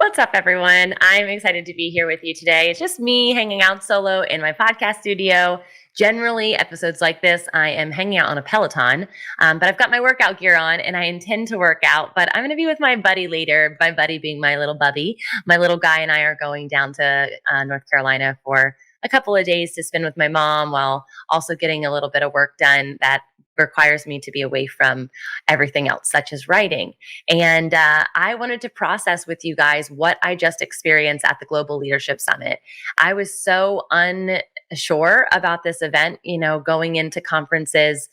What's up, everyone? I'm excited to be here with you today. It's just me hanging out solo in my podcast studio. Generally, episodes like this, I am hanging out on a Peloton, but I've got my workout gear on and I intend to work out. But I'm going to be with my buddy later, my buddy being my little bubby. My little guy and I are going down to North Carolina for a couple of days to spend with my mom while also getting a little bit of work done that requires me to be away from everything else, such as writing. And I wanted to process with you guys what I just experienced at the Global Leadership Summit. I was so unsure about this event. You know, going into conferences,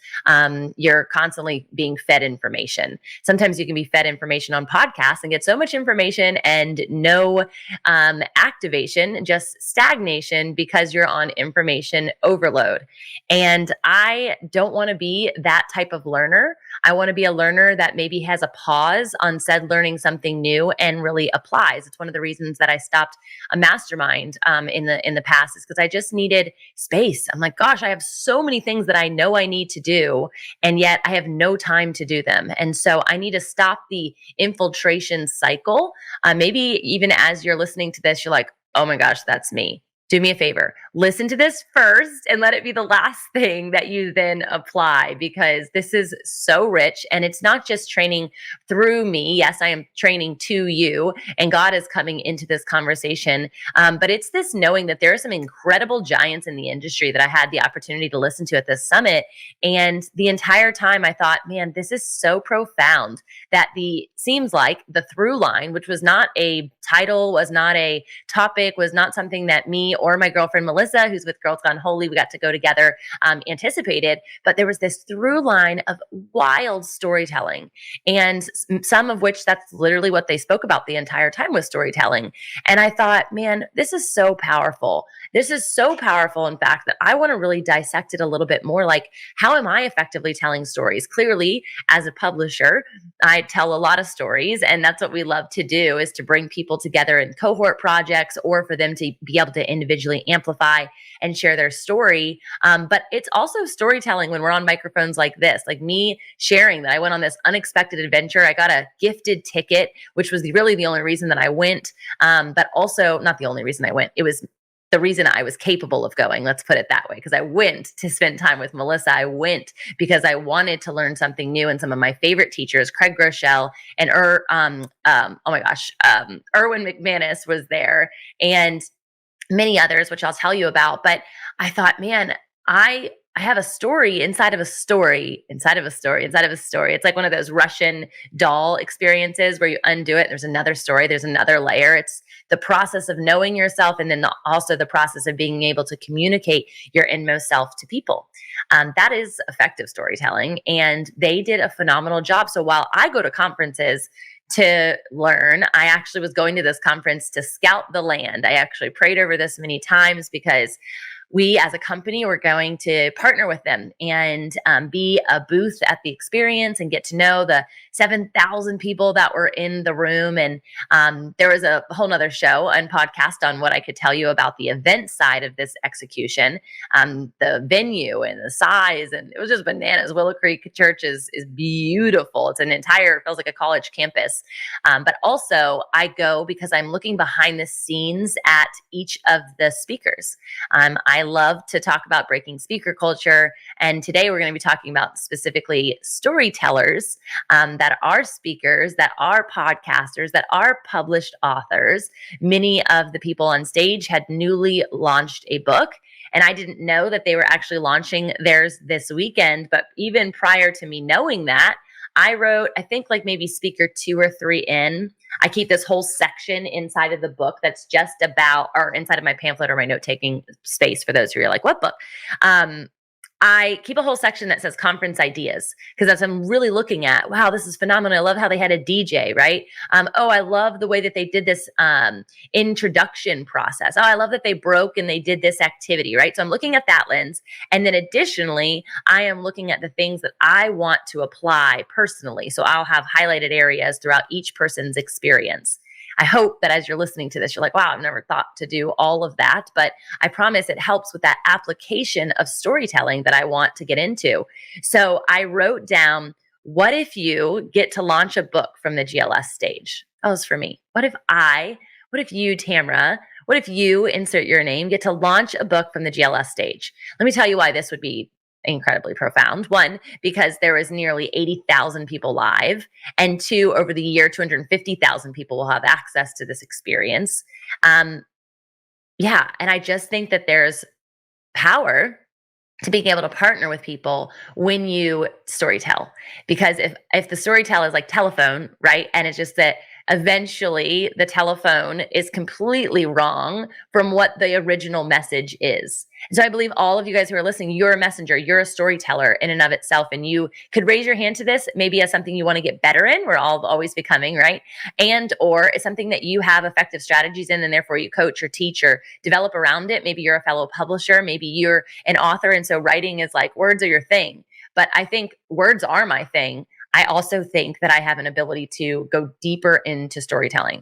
you're constantly being fed information. Sometimes you can be fed information on podcasts and get so much information and no activation, just stagnation because you're on information overload. And I don't want to be that type of learner. I want to be a learner that maybe has a pause on said learning something new and really applies. It's one of the reasons that I stopped a mastermind in the past is because I just needed space. I'm like, gosh, I have so many things that I know I need to do, and yet I have no time to do them. And so I need to stop the infiltration cycle. Maybe even as you're listening to this, you're like, oh my gosh, that's me. Do me a favor, listen to this first and let it be the last thing that you then apply, because this is so rich and it's not just training through me. Yes, I am training to you and God is coming into this conversation. But it's this knowing that there are some incredible giants in the industry that I had the opportunity to listen to at this summit. And the entire time I thought, man, this is so profound that seems like the through line, which was not a title, was not a topic, was not something that me or my girlfriend Melissa, who's with Girls Gone Holy, we got to go together, anticipated. But there was this through line of wild storytelling, and some of which that's literally what they spoke about the entire time was storytelling. And I thought, man, this is so powerful. This is so powerful, in fact, that I want to really dissect it a little bit more. Like, how am I effectively telling stories? Clearly, as a publisher, I tell a lot of stories, and that's what we love to do, is to bring people together in cohort projects or for them to be able to individually amplify and share their story. But it's also storytelling when we're on microphones like this, like me sharing that I went on this unexpected adventure. I got a gifted ticket, which was really the only reason that I went, but also not the only reason I went. It was the reason I was capable of going, let's put it that way, because I went to spend time with Melissa. I went because I wanted to learn something new. And some of my favorite teachers, Craig Groeschel and Erwin McManus was there, and many others, which I'll tell you about. But I thought, man, I have a story inside of a story, inside of a story, inside of a story. It's like one of those Russian doll experiences where you undo it. There's another story. There's another layer. It's the process of knowing yourself, and then also the process of being able to communicate your inmost self to people. That is effective storytelling, and they did a phenomenal job. So while I go to conferences to learn, I actually was going to this conference to scout the land. I actually prayed over this many times because we as a company were going to partner with them and be a booth at the experience and get to know the 7,000 people that were in the room. And there was a whole nother show and podcast on what I could tell you about the event side of this execution, the venue and the size. And it was just bananas. Willow Creek Church is beautiful. It's feels like a college campus. But also I go because I'm looking behind the scenes at each of the speakers. I love to talk about breaking speaker culture. And today we're going to be talking about specifically storytellers that are speakers, that are podcasters, that are published authors. Many of the people on stage had newly launched a book. And I didn't know that they were actually launching theirs this weekend. But even prior to me knowing that, I wrote, I think like maybe speaker 2 or 3 in. I keep this whole section inside of the book that's just about, or inside of my pamphlet or my note-taking space for those who are like, what book? I keep a whole section that says conference ideas, because as I'm really looking at, wow, this is phenomenal. I love how they had a DJ, right? I love the way that they did this introduction process. Oh, I love that they broke and they did this activity, right? So I'm looking at that lens. And then additionally, I am looking at the things that I want to apply personally. So I'll have highlighted areas throughout each person's experience. I hope that as you're listening to this, you're like, wow, I've never thought to do all of that. But I promise it helps with that application of storytelling that I want to get into. So I wrote down what if you get to launch a book from the GLS stage? That was for me. What if you, Tamra, what if you insert your name, get to launch a book from the GLS stage? Let me tell you why this would be incredibly profound. One, because there is nearly 80,000 people live, and two, over the year, 250,000 people will have access to this experience. Um, yeah, and I just think that there's power to being able to partner with people when you storytell. Because if the storytell is like telephone, right? And it's just that eventually the telephone is completely wrong from what the original message is. And so I believe all of you guys who are listening, you're a messenger, you're a storyteller in and of itself. And you could raise your hand to this, maybe as something you want to get better in. We're all always becoming, right? And or it's something that you have effective strategies in, and therefore you coach or teach or develop around it. Maybe you're a fellow publisher, maybe you're an author, and so writing is like words are your thing. But I think words are my thing. I also think that I have an ability to go deeper into storytelling.